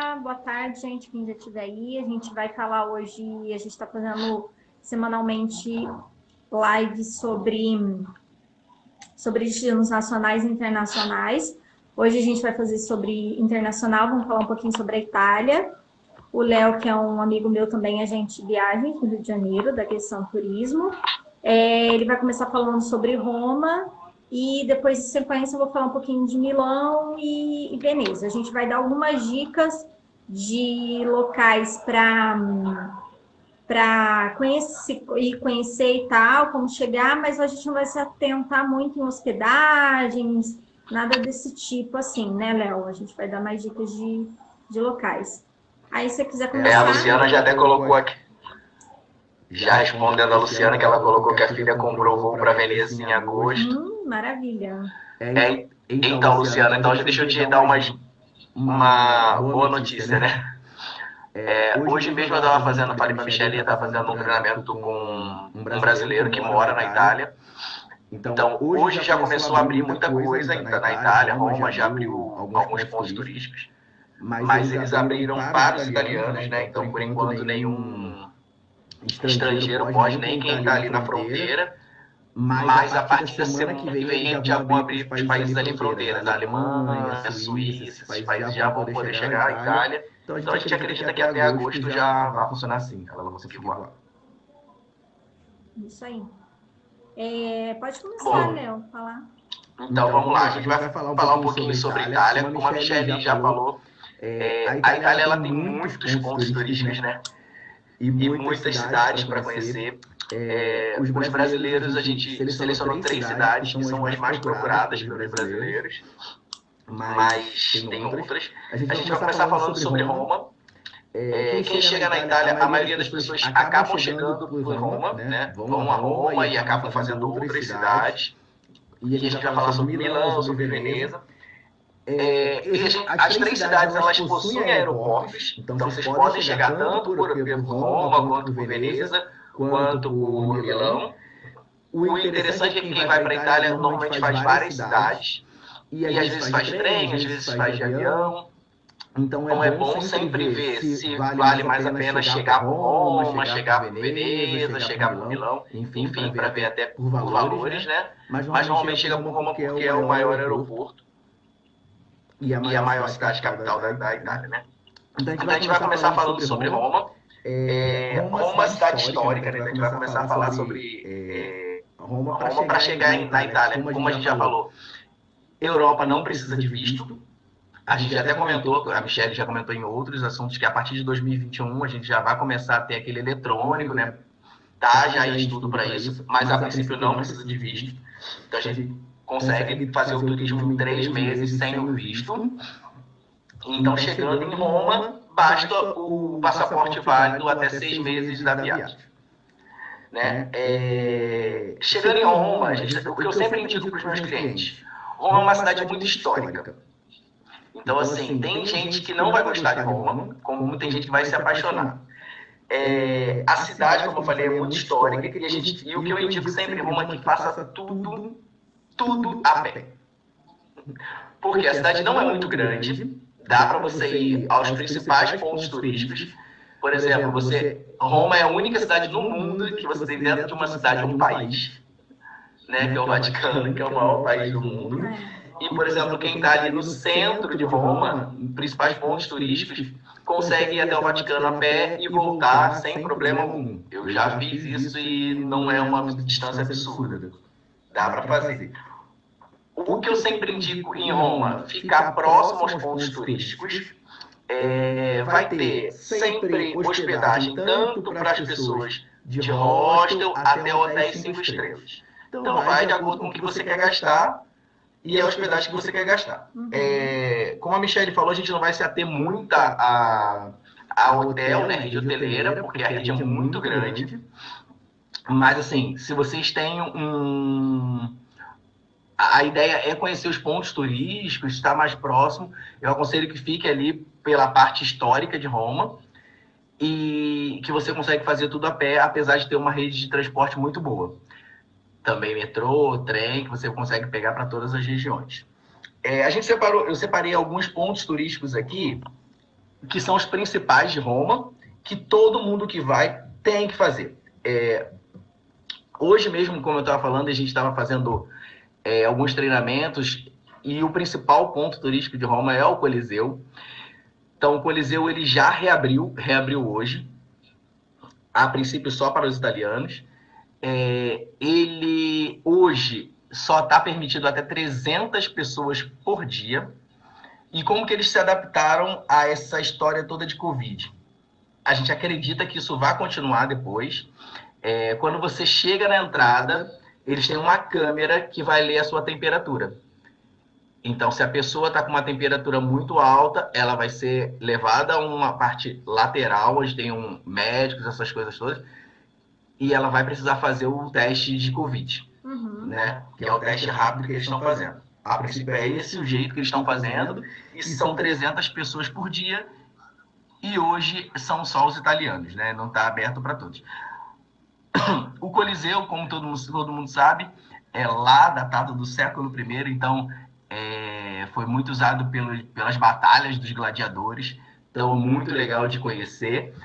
dia, boa tarde, gente, quem já estiver aí. A gente vai falar hoje, a gente está fazendo semanalmente lives sobre destinos nacionais e internacionais. Hoje a gente vai fazer sobre internacional, vamos falar um pouquinho sobre a Itália. O Léo, que é um amigo meu também, a gente viaja no Rio de Janeiro, da questão turismo. Ele vai começar falando sobre Roma e depois, em sequência, eu vou falar um pouquinho de Milão e Veneza. A gente vai dar algumas dicas de locais para conhecer e tal, como chegar, mas a gente não vai se atentar muito em hospedagens, nada desse tipo assim, né, Léo? A gente vai dar mais dicas de locais. Aí, se você quiser começar... A Luciana já até colocou aqui. Já respondendo a Luciana, que ela colocou que a filha comprou voo para Veneza em agosto. Maravilha. Então, Luciana, então já deixa eu te dar uma boa notícia, né? Hoje mesmo eu estava fazendo, falei para a Michelle, eu estava fazendo um treinamento com um brasileiro que mora na Itália. Então, hoje já começou a abrir muita coisa na Itália. Roma já abriu alguns pontos turísticos. Mas eles abriram para os italianos, né? Então, por enquanto, nenhum estrangeiro pode, nem quem está ali na fronteira. Mas a partir da semana que vem já vão abrir os países ali fronteiras. A Alemanha, a Suíça, esses países já vão poder chegar à Itália. Então, a gente acredita que até agosto já vai funcionar assim. Ela vai conseguir voar. Isso aí. Pode começar, Léo, falar. Então, vamos lá. A gente vai falar um pouquinho sobre a Itália. Como a Michelle já falou, a Itália ela tem muitos pontos turísticos, né? E muitas cidades para conhecer. Os brasileiros, a gente selecionou 3 cidades que são as mais procuradas pelos brasileiros, mas tem outras. A gente vai começar falando sobre Roma. Quem chega na Itália, a maioria das pessoas acabam chegando por Roma, né? Vão a Roma e acabam fazendo outras cidades. E a gente vai falar sobre Milão, sobre Veneza. As 3 cidades elas possuem aeroportos, então vocês podem chegar tanto por Roma, quanto por Veneza, quanto por Milão. O interessante é que quem vai para a Itália normalmente faz várias cidades, e às vezes faz trem, às vezes faz de avião. Então é bom sempre ver se vale mais a pena chegar por Roma, chegar por Veneza, chegar por Milão, enfim, para ver até por valores, né? Mas normalmente chega por Roma porque é o maior aeroporto e a maior cidade capital da Itália, né? Então a gente vai começar falando sobre Roma. Roma é uma cidade histórica, né? A gente vai começar a falar sobre Roma para chegar na Itália. Como a gente já falou, Europa não precisa de visto. A gente até comentou, a Michelle já comentou em outros assuntos, que a partir de 2021 a gente já vai começar a ter aquele eletrônico, né? Tá já em estudo para isso, mas a princípio não precisa de visto. Então a gente consegue fazer o turismo em 3 meses sem o visto. Então, chegando em Roma, basta o passaporte válido até 6 meses da viagem. Né? Chegando em Roma, o que eu sempre indico para os meus clientes, Roma é uma cidade muito histórica. Então, assim, tem gente que não vai gostar de Roma, como tem gente que vai se apaixonar. A cidade, como eu falei, é muito histórica e o que eu indico sempre em Roma é que faça tudo a pé. Porque a cidade não é muito grande, dá para você ir aos principais pontos turísticos. Por exemplo, Roma é a única cidade no mundo que você tem dentro de uma cidade um país, né, que é o Vaticano, que é o maior país do mundo. E, por exemplo, quem está ali no centro de Roma, principais pontos turísticos, consegue ir até o Vaticano a pé e voltar sem problema algum. Eu já fiz isso e não é uma distância absurda. Dá para fazer. O que eu sempre indico em Roma, ficar próximo aos pontos turísticos, vai ter sempre hospedagem tanto para as pessoas de hostel até hotéis 5 estrelas. Então vai de acordo com o que você quer gastar e a hospedagem que você quer gastar. Como a Michelle falou, a gente não vai se ater muito a hotel, né, rede hoteleira, porque a rede é muito grande. Mas assim, se vocês têm a ideia é conhecer os pontos turísticos, estar mais próximo. Eu aconselho que fique ali pela parte histórica de Roma e que você consegue fazer tudo a pé, apesar de ter uma rede de transporte muito boa. Também metrô, trem, que você consegue pegar para todas as regiões. Eu separei alguns pontos turísticos aqui que são os principais de Roma, que todo mundo que vai tem que fazer. Hoje mesmo, como eu estava falando, a gente estava fazendo alguns treinamentos e o principal ponto turístico de Roma é o Coliseu. Então, o Coliseu ele já reabriu hoje, a princípio só para os italianos. Ele hoje só está permitido até 300 pessoas por dia. E como que eles se adaptaram a essa história toda de Covid? A gente acredita que isso vai continuar depois. Quando você chega na entrada, eles têm uma câmera que vai ler a sua temperatura. Então, se a pessoa está com uma temperatura muito alta, ela vai ser levada a uma parte lateral, onde tem médicos, essas coisas todas, e ela vai precisar fazer o teste de Covid, né? Que é o teste rápido que eles estão fazendo. A princípio é esse o jeito que eles estão fazendo, e são 300 pessoas por dia, e hoje são só os italianos, né? Não está aberto para todos. O Coliseu, como todo mundo sabe, é lá datado do século I, então foi muito usado pelas batalhas dos gladiadores, então muito legal de conhecer.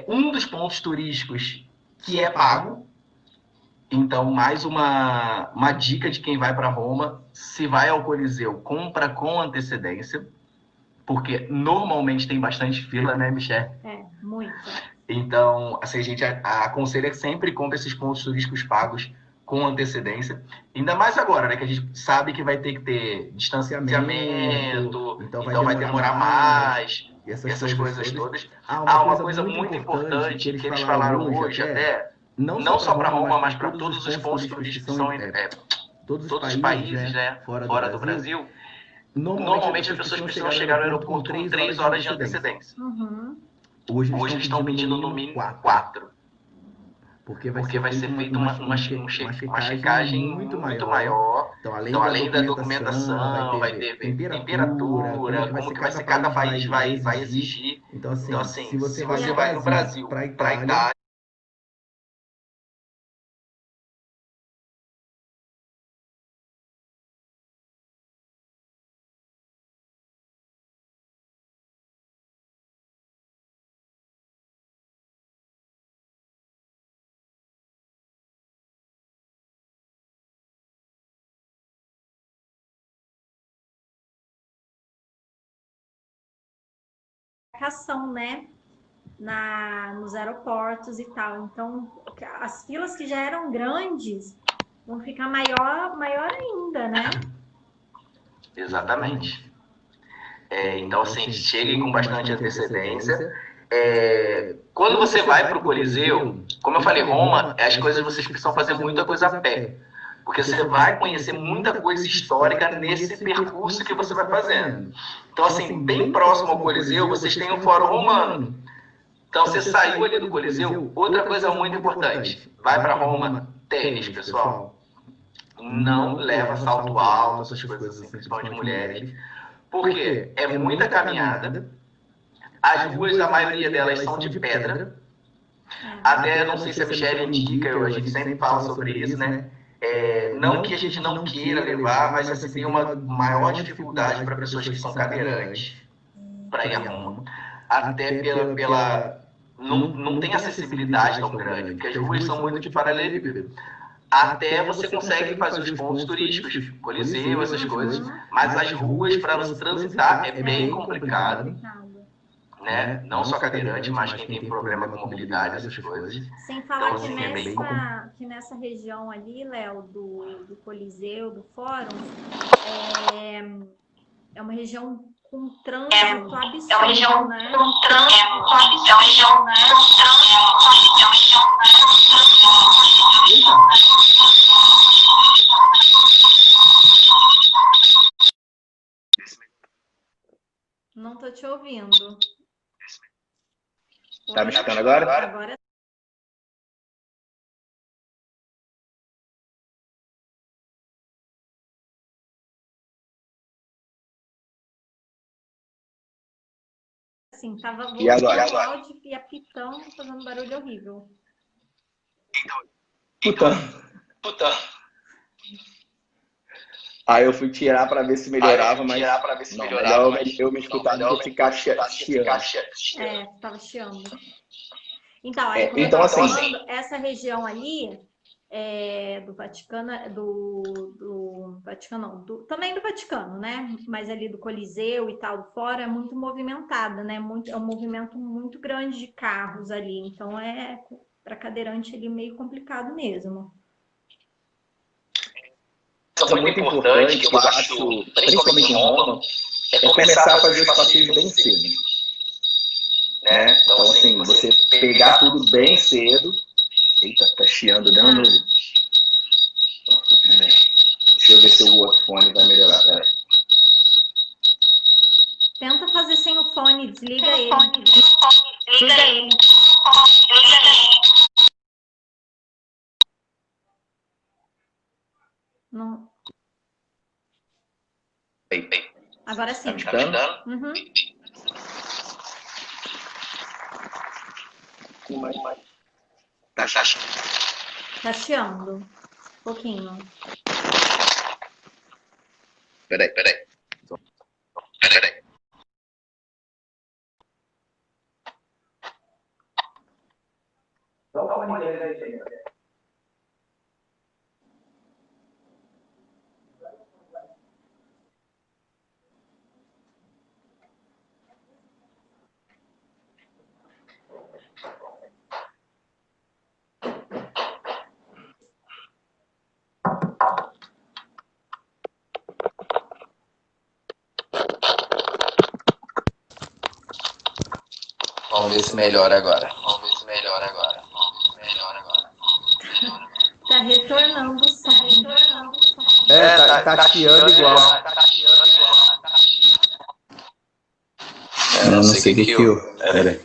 Um dos pontos turísticos que é pago, então mais uma dica de quem vai para Roma: se vai ao Coliseu, compra com antecedência, porque normalmente tem bastante fila, né, Michelle? Muito. Então, assim, a gente aconselha que sempre compre esses pontos turísticos pagos com antecedência. Ainda mais agora, né? Que a gente sabe que vai ter que ter distanciamento, então vai demorar mais, essas coisas todas. Uma coisa muito importante que eles falaram hoje até, não só para Roma, mas para todos os pontos turísticos que são todos os países, né, fora do Brasil. Normalmente as pessoas precisam chegar no aeroporto com 3 horas de antecedência. Hoje eles estão pedindo no mínimo 4. Porque vai ser feita uma checagem muito maior. Então, além da documentação, vai ter temperatura, como que vai ser, cada país vai exigir. Então, assim, se você vai do Brasil para a Itália, né, nos aeroportos e tal. Então, as filas que já eram grandes vão ficar maior ainda, né? Exatamente. Então, assim, cheguem com bastante antecedência. Quando você vai para o Coliseu, como eu falei, Roma, as coisas vocês precisam fazer muita coisa a pé. Porque você vai conhecer muita coisa histórica nesse percurso que você vai fazendo. Então, assim, bem próximo ao Coliseu, vocês têm o Fórum Romano. Então, você saiu ali do Coliseu. Outra coisa muito importante: vai para Roma, tênis, pessoal. Não leva salto alto, essas coisas assim, principalmente de mulheres. Porque é muita caminhada. As ruas, a maioria delas são de pedra. Até, não sei se a Michelle indica, a gente sempre fala sobre isso, né? Não que a gente não queira levar, mas assim, tem uma maior dificuldade para pessoas que são cadeirantes para ir a Roma. Até pela não tem acessibilidade tão grande, porque as ruas são muito de paralelepípedo. Até você consegue fazer os pontos turísticos, Coliseu, essas coisas, mas as ruas para você transitar é bem complicado, né? Não só cadeirante, mas quem tem problema com mobilidade, essas coisas. Sem falar então, que nessa região ali, Léo, do Coliseu, do Fórum, é uma região com trânsito absurdo, é uma região né? com trânsito absurdo, é uma região Não tô te ouvindo. Tá me escutando agora? Agora sim, tava voltando o áudio e apitando, fazendo barulho horrível. Puta. Aí eu fui tirar para ver se melhorava, mas melhor eu me escutar do que ficar chiando. Tava chiando. Então, aí, então assim, essa região ali do Vaticano, do Vaticano não, também do Vaticano, né? Mas ali do Coliseu e tal, fora é muito movimentada, né? É um movimento muito grande de carros ali, então para cadeirante ali meio complicado mesmo. Coisa muito importante que eu acho, principalmente em Roma, é começar a fazer os passeios bem cedo. Né? Então, assim, você pegar tudo bem cedo. Eita, tá chiando dentro do... Deixa eu ver se o outro fone vai melhorar. Peraí. Tenta fazer sem o fone, desliga ele. Desliga ele. Não. Agora sim. Tá me escutando? Uhum. Tá chiando. Um pouquinho. Peraí. Dá o fone dele aí. Vamos ver se melhora agora. Tá retornando o som. Tá chiando igual. Eu não sei o que eu... Peraí.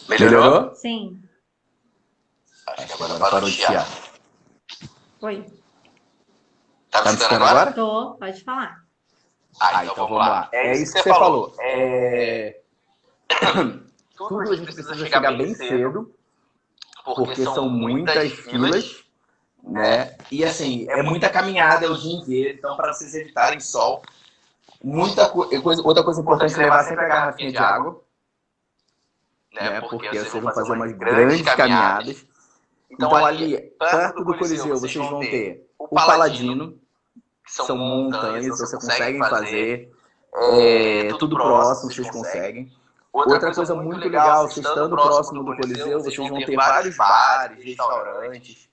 Melhorou? Sim. Acho que agora parou de chiar. Oi. Tá me escutando agora? Tô, pode falar. Então vamos lá. É isso que você falou. Tudo a gente precisa chegar bem cedo, porque são muitas filas, né? E assim, é muita caminhada o dia inteiro, então para vocês evitarem sol, outra coisa importante é levar sempre a garrafinha de água, né? Porque vocês vão fazer umas grandes caminhadas. Então ali, perto do Coliseu, vocês vão ter o Paladino, que são montanhas, você consegue fazer, tudo próximo, vocês conseguem. Outra coisa muito legal, vocês estando próximo do Coliseu, vocês vão ter vários bares, restaurantes.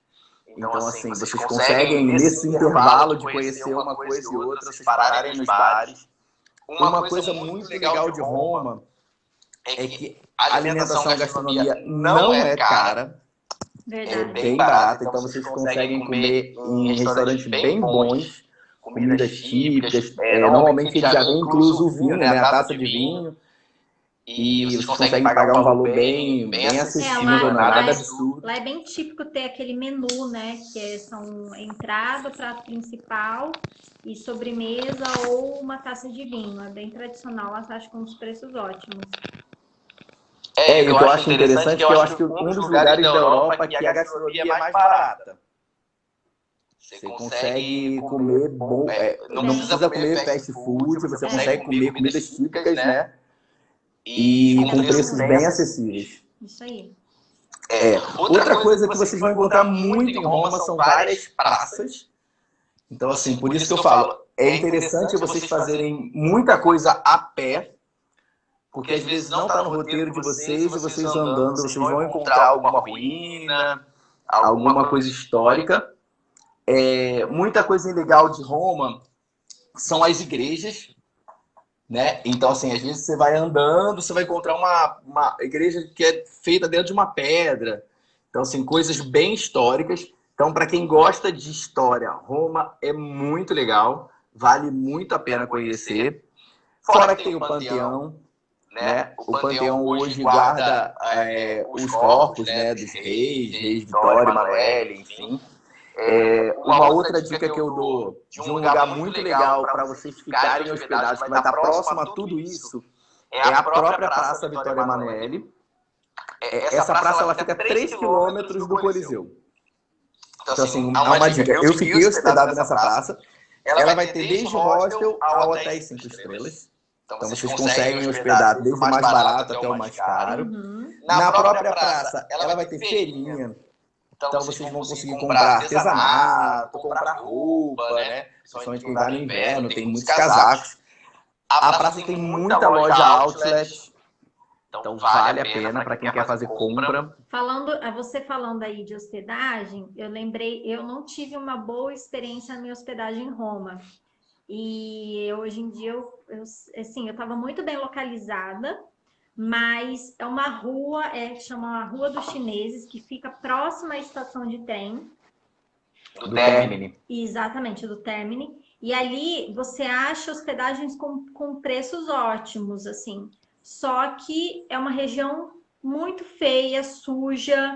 Então, assim, vocês conseguem, nesse intervalo de conhecer uma coisa e outra, vocês pararem nos bares. Uma coisa muito legal de Roma é que a alimentação, a gastronomia não é cara. Verdade. É bem barata, então vocês conseguem comer em restaurantes bem bons, comidas típicas. Normalmente ele já vem incluso o vinho, né, a taça de vinho. E vocês conseguem pagar um valor bem acessível, não é nada absurdo. Lá é bem típico ter aquele menu, né? Que são entrada, prato principal e sobremesa ou uma taça de vinho. É bem tradicional, lá acho com os preços ótimos. E o que eu acho interessante é que eu acho que um dos lugares da Europa que a gastronomia é mais barata. Você consegue comer bom, não precisa comer fast food, você consegue comer comidas típicas, né? E com preços bem acessíveis. Isso aí. Outra coisa que vocês vão encontrar muito em Roma são várias praças. Então, assim, por isso que eu falo, é interessante vocês fazerem muita coisa a pé, porque às vezes não está no roteiro de vocês, e vocês andando, vocês vão encontrar alguma ruína, alguma coisa histórica. Muita coisa legal de Roma são as igrejas. Né? Então, assim, às vezes você vai andando, você vai encontrar uma igreja que é feita dentro de uma pedra. Então, assim, coisas bem históricas. Então, para quem gosta de história, Roma é muito legal, vale muito a pena conhecer. Fora que tem o Panteão, né? O Panteão hoje guarda os corpos, né, dos reis Vitória, Emanuele, enfim. Uma outra dica que eu dou de um lugar muito legal para vocês ficarem hospedados, que vai estar próximo a tudo isso, é a própria Praça Vitória Emanuele. Essa praça ela fica a 3 quilômetros do Coliseu. Então, assim, há uma dica. Eu fiquei hospedado nessa praça. ela vai ter desde hostel a hotéis 5 estrelas. Então vocês conseguem hospedar desde o mais barato até o mais caro. Na própria praça, ela vai ter feirinha. Então vocês vão conseguir comprar artesanato, comprar roupa, né? Principalmente quem vai no inverno, tem muitos casacos. A praça tem muita loja outlet. Então vale a pena para quem quer fazer compra. Você falando aí de hospedagem, eu lembrei, eu não tive uma boa experiência na minha hospedagem em Roma. E hoje em dia eu estava muito bem localizada, mas é uma rua, chama Rua dos Chineses, que fica próxima à estação de trem. Do Termini. Exatamente, do Termini. E ali você acha hospedagens com preços ótimos, assim. Só que é uma região muito feia, suja,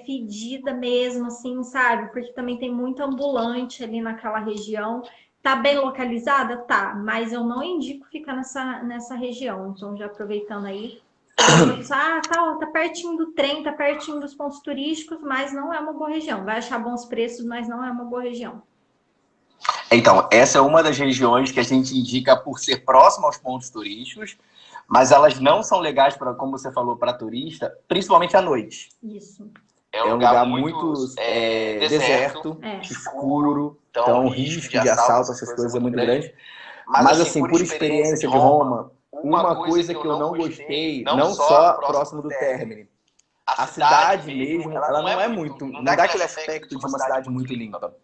fedida mesmo, assim, sabe? Porque também tem muito ambulante ali naquela região. Tá bem localizada? Tá, mas eu não indico ficar nessa região. Então, já aproveitando aí, tá pertinho do trem, tá pertinho dos pontos turísticos, mas não é uma boa região. Vai achar bons preços, mas não é uma boa região. Então, essa é uma das regiões que a gente indica por ser próxima aos pontos turísticos, mas elas não são legais, como você falou, para turista, principalmente à noite. Isso. É um lugar muito deserto, escuro, então o risco de assalto, essas coisas é muito grande. Mas assim, por experiência de Roma, uma coisa que eu não gostei, não só próximo do Termini, a cidade mesmo, ela não é muito, não dá aquele aspecto de uma cidade muito limpa.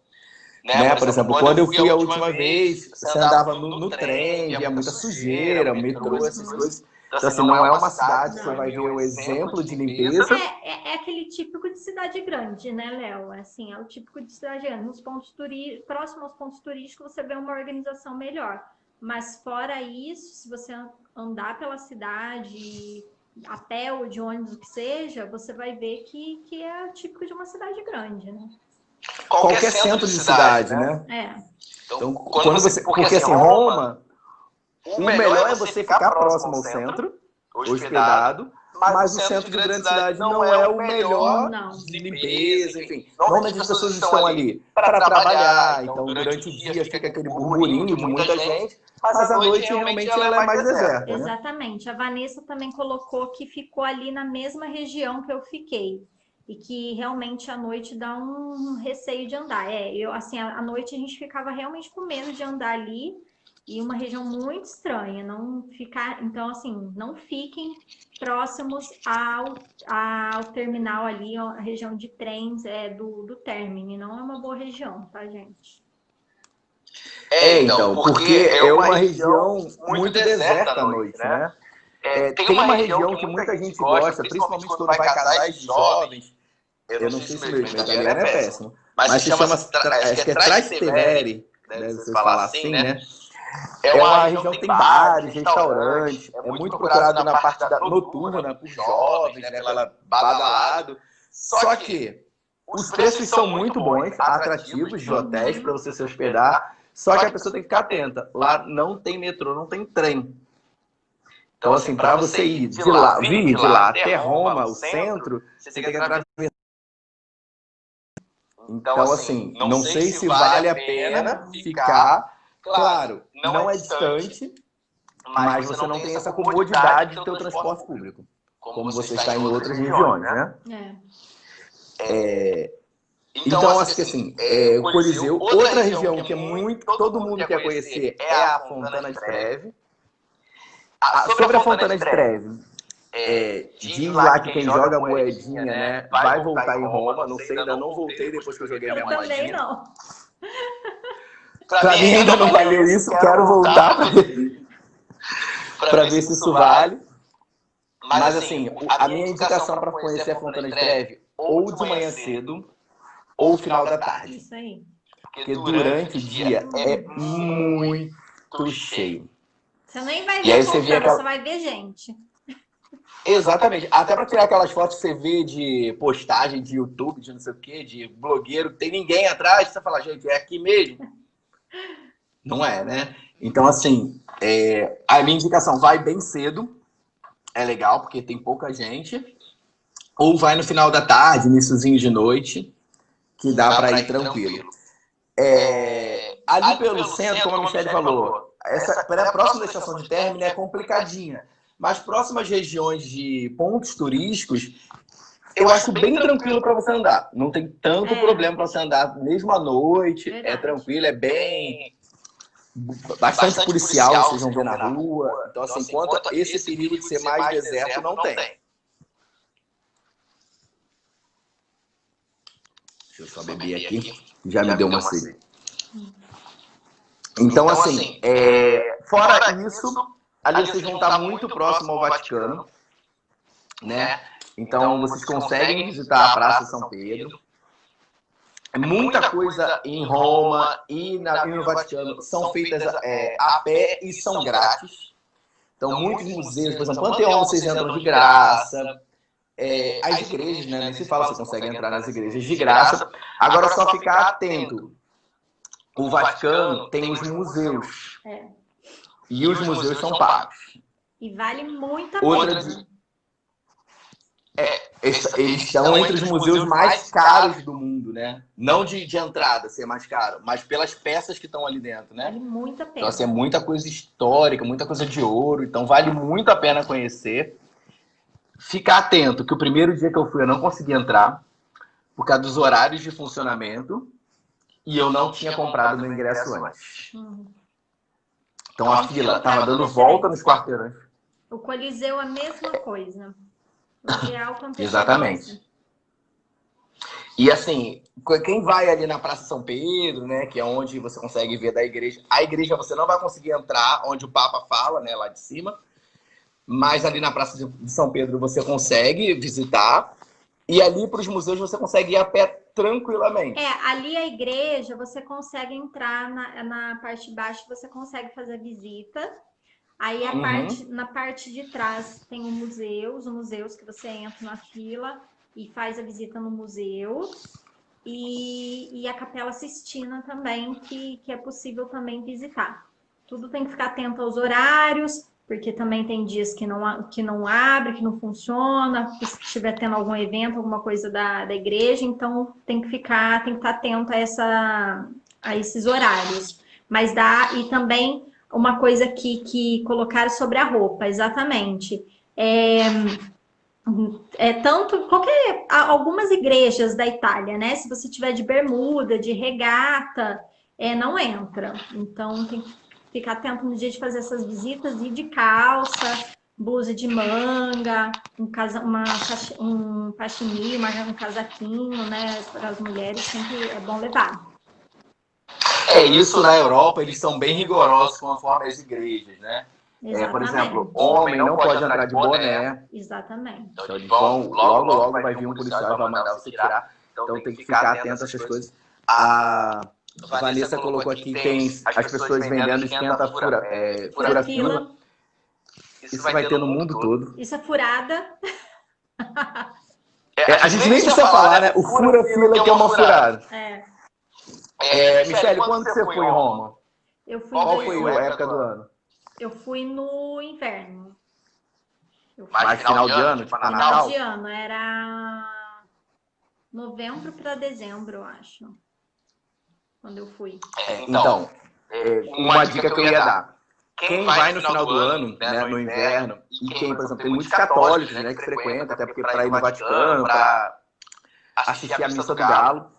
Né? Por exemplo, quando eu fui a última vez, você andava no trem, via muita sujeira, metrô, essas coisas. Então, assim, não é uma cidade que você vai ver o exemplo de limpeza. É aquele típico de cidade grande, né, Léo? Assim, é o típico de cidade grande. Nos pontos próximo aos pontos turísticos, você vê uma organização melhor. Mas fora isso, se você andar pela cidade, a pé ou de ônibus, o que seja, você vai ver que é o típico de uma cidade grande, né? Qualquer centro de cidade, né? Então, porque assim, Roma, o melhor é você ficar próximo ao centro, hospedado, mas o centro de grande cidade não é o melhor de limpeza, enfim. Normalmente as pessoas estão ali para trabalhar, então durante o dia fica aquele burburinho de muita gente, mas à noite realmente ela é mais deserta. Né? Exatamente. A Vanessa também colocou que ficou ali na mesma região que eu fiquei. E que realmente à noite dá um receio de andar. À noite a gente ficava realmente com medo de andar ali, e uma região muito estranha. Então, assim, não fiquem próximos ao terminal ali, a região de trens do Termini. Não é uma boa região, tá, gente? Então, porque é uma região muito deserta à noite, né? Tem uma região que muita gente gosta, principalmente quando vai casais de jovens. Eu não sei se meu italiano é péssimo, mas se chama, acho que é Trastevere, deve se falar assim, né? É uma região que tem bares, restaurantes, é muito procurado na parte noturna por jovens, né, pela badalado. Só que os preços são muito bons, atrativos de hotéis para você se hospedar, só que a pessoa tem que ficar atenta. Lá não tem metrô, não tem trem. Então, assim, para você vir de lá até Roma, o centro, você tem que atravessar. Então, assim, não sei se vale a pena ficar. Claro, não é distante, mas você não tem essa comodidade de ter o transporte público, como você está em outras regiões, né? Então, acho que assim, o Coliseu, outra região que todo mundo quer conhecer é a Fontana di Trevi. Sobre a Fontana di Trevi, diz lá que quem joga moedinha, né, vai voltar em Roma. Não sei, ainda não voltei depois que eu joguei minha moedinha. Também não. Pra mim ainda não valeu isso, quero voltar pra ver se isso vale. Mas assim, a minha indicação para conhecer a Fontana di Trevi, ou de manhã cedo, ou final da tarde. Isso aí. Porque durante o dia é muito cheio. Você nem vai ver Fontana, você vai ver gente. Exatamente. Até para tirar aquelas fotos que você vê de postagem de YouTube, de não sei o quê, de blogueiro, que tem ninguém atrás, você fala, gente, é aqui mesmo? Não é, né? Então, assim, a minha indicação, vai bem cedo, é legal, porque tem pouca gente, ou vai no final da tarde, iniciozinho de noite, que dá para ir tranquilo. ali pelo centro, como a Michelle falou, próxima da estação de término é complicadinha. Mas próximas regiões de pontos turísticos, eu acho bem tranquilo para você andar. Não tem tanto problema para você andar, mesmo à noite. Verdade. É tranquilo, é bem... Bastante policial, vocês vão ver na rua. Então, assim, enquanto esse perigo de ser mais deserto, não tem. Deixa eu só beber aqui. Já me deu uma sede. Então, assim, fora isso, ali vocês vão estar muito próximo ao Vaticano, né? Então, vocês conseguem visitar a Praça São Pedro. Muita coisa em Roma e no Vaticano são feitas a pé e são grátis. Então, muitos museus, por exemplo, Panteão, vocês entram de graça. As igrejas, né? Nem se fala, você consegue entrar nas igrejas de graça. Agora, só ficar atento. O Vaticano tem os museus. E os museus são pagos. E vale muito a pena. Eles são entre os museus mais caros do mundo, né? Não de entrada ser mais caro, mas pelas peças que estão ali dentro, né? Vale muito a pena. Então, assim, é muita coisa histórica, muita coisa de ouro. Então, vale muito a pena conhecer. Ficar atento, que o primeiro dia que eu fui, eu não consegui entrar, por causa dos horários de funcionamento, e eu não tinha comprado meu ingresso antes. Então, a fila estava dando volta nos quarteirões. O Coliseu é a mesma coisa. O ideal quanto Exatamente. E assim, quem vai ali na Praça São Pedro, né, que é onde você consegue ver da igreja, a igreja você não vai conseguir entrar onde o Papa fala, né, lá de cima, mas ali na Praça de São Pedro você consegue visitar, e ali para os museus você consegue ir a pé tranquilamente. Ali a igreja você consegue entrar na parte de baixo, você consegue fazer visita. Aí na parte de trás tem os museus que você entra na fila e faz a visita no museu. E a Capela Sistina também, que é possível também visitar. Tudo tem que ficar atento aos horários, porque também tem dias que não abre, que não funciona, se estiver tendo algum evento, alguma coisa da igreja, então tem que estar atento a esses horários. Mas e também uma coisa que colocaram sobre a roupa, exatamente. Algumas igrejas da Itália, né? Se você tiver de bermuda, de regata, não entra. Então tem que ficar atento no dia de fazer essas visitas, ir de calça, blusa de manga, um pachimi, um casaquinho, né? Para as mulheres sempre é bom levar. Isso na Europa, eles são bem rigorosos conforme as igrejas, né? Por exemplo, homem não pode entrar de boné. Exatamente. Então eles vão, logo vai vir um policial e vai mandar você tirar. Então tem que ficar atento a essas coisas. A Vanessa colocou aqui, tem as pessoas vendendo fura-fila. Isso vai ter no mundo todo. Isso é furada. A gente nem precisa falar, né? O fura-fila que é uma furada. Michelle, quando que você foi em Roma? Qual foi a época do ano? Eu fui no inverno. Mais final de ano? Tipo Natal? Final de ano, era novembro para dezembro, eu acho. Quando eu fui. Então, uma dica que eu ia dar. Quem vai no final do ano, né, no inverno, e quem, por exemplo, tem muitos católicos, né, que frequentam, até porque para ir no Vaticano, para assistir a Missa do Galo.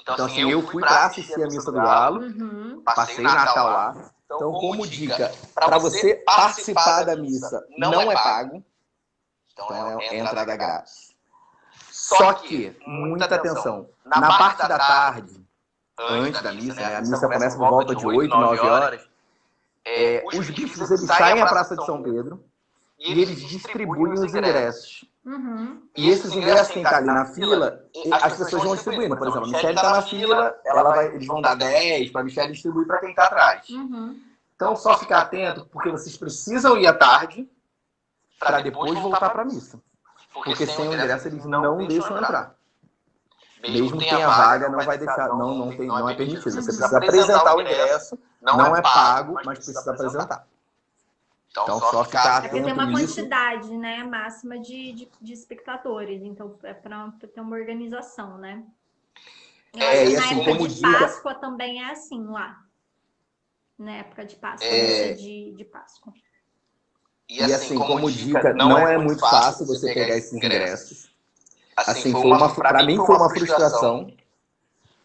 Então, assim, eu fui para assistir a Missa do Galo, passei o Natal lá. Então, como dica, para você participar da missa, não é pago. Então, é entrada grátis. Só que, muita atenção, na parte da tarde, antes da missa, né, a missa começa por volta de 8, 9 horas, os bispos eles saem à Praça de São Pedro e eles distribuem os ingressos. E esses ingressos que estão ali na fila, as pessoas vão distribuindo. Por exemplo, a Michelle está na fila, eles vão dar 10 para a Michelle distribuir para quem está atrás. Então, só ficar atento, porque vocês precisam ir à tarde para depois voltar para a missa. Porque sem o ingresso eles não deixam entrar. Mesmo que tenha vaga, não vai deixar, não é permitido. Você precisa apresentar o ingresso, não é pago, mas precisa apresentar. Então, só ficar atento nisso. Tem uma nisso. quantidade, né, máxima de espectadores. Então, é para ter uma organização, né? E assim, na época de Páscoa também é assim lá. na época de Páscoa, missa de Páscoa. E assim, como dica, não é muito fácil você pegar esses ingressos. Assim, para mim foi uma frustração,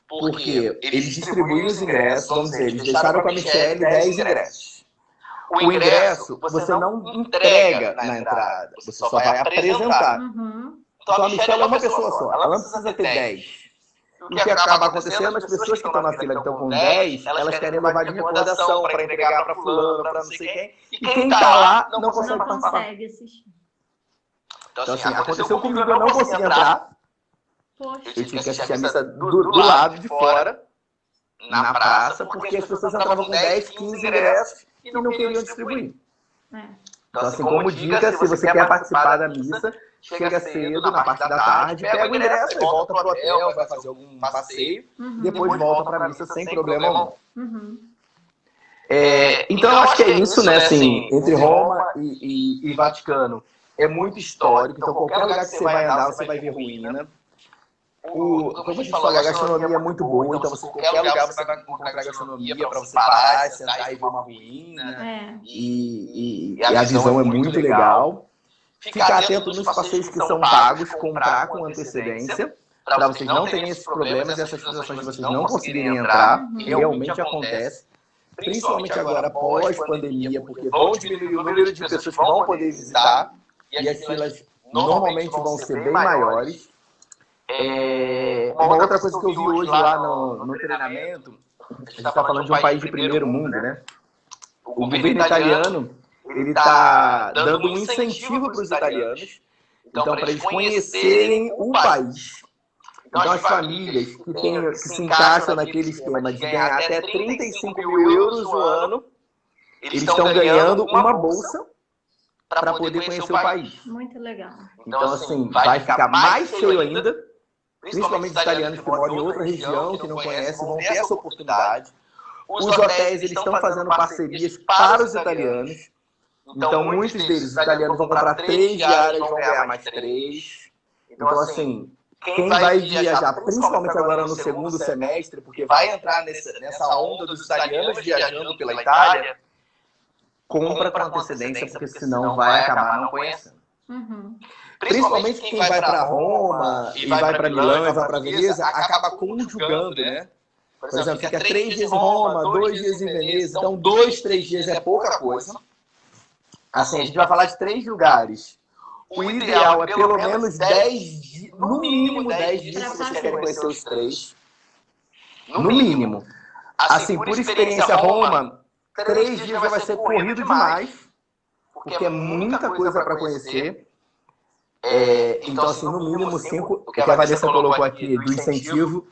porque eles distribuíram os ingressos, vamos dizer, eles deixaram com a Michelle 10 ingressos. O ingresso você não entrega na entrada, você só vai apresentar. Então a Michelle é uma pessoa só, ela não precisa ter 10. O que acaba acontecendo, as pessoas que estão na fila que estão com 10, elas querem levar de recordação para entregar para fulano, para não sei quem. E quem está lá não consegue participar. Assistir. Então assim, aconteceu comigo, eu não consegui entrar. Poxa. Eu tive que assistir a missa do lado de fora, na praça, porque as pessoas entravam com 10, 15 ingressos e não queriam distribuir. Então assim, como dica, se você quer participar da missa, chega cedo, na parte da tarde, pega o ingresso e volta pro hotel, vai fazer algum passeio, depois volta pra missa sem problema algum. Então eu acho que é isso, né, assim, entre Roma e Vaticano. É muito histórico, então qualquer lugar que você vai andar, você vai ver ruína. Como a gente falou, a gastronomia é muito boa, então você, qualquer lugar você vai encontrar gastronomia para você parar, sentar e ver uma ruína. E a visão é muito legal. Ficar atento nos passeios que são pagos, comprar com antecedência, para vocês não terem esses problemas e essas frustrações de vocês não conseguirem entrar. Realmente acontece. Principalmente agora, pós-pandemia, porque vão diminuir o número de pessoas que vão poder visitar e as filas normalmente vão ser bem maiores. Uma outra coisa que eu vi hoje lá no treinamento, a gente está falando de um país de primeiro mundo, né? O governo italiano, ele está dando um incentivo para os italianos, então para eles conhecerem o país. Então as famílias que se encaixam naquele esquema de ganhar até 35 mil euros no ano, eles estão ganhando uma bolsa para poder conhecer o país. Muito legal. Então assim, vai ficar mais cheio ainda. Principalmente os italianos que moram em outra região, que não conhecem, vão ter essa oportunidade. Os hotéis, eles estão fazendo parcerias para os italianos. Então, muitos deles, os italianos vão comprar 3 diárias, vão ganhar mais 3. Então, assim, quem vai viajar, principalmente agora no segundo semestre, porque vai entrar nessa onda dos italianos viajando pela Itália, compra com antecedência, porque senão vai acabar não conhecendo. Principalmente quem vai para Roma, e vai para Milão, e vai para Veneza, acaba conjugando, né? Por exemplo, fica 3 dias em Roma, 2 dias em Veneza, então 2, 3 dias é pouca coisa. Assim, a gente vai falar de 3 lugares. O ideal é pelo menos 10 dias, no mínimo 10 dias, se vocês querem conhecer os 3. No mínimo. Assim, por experiência, Roma, 3 dias já vai ser corrido demais, porque é muita coisa para conhecer. Então, assim, no mínimo 5, o que a Vanessa colocou aqui do incentivo.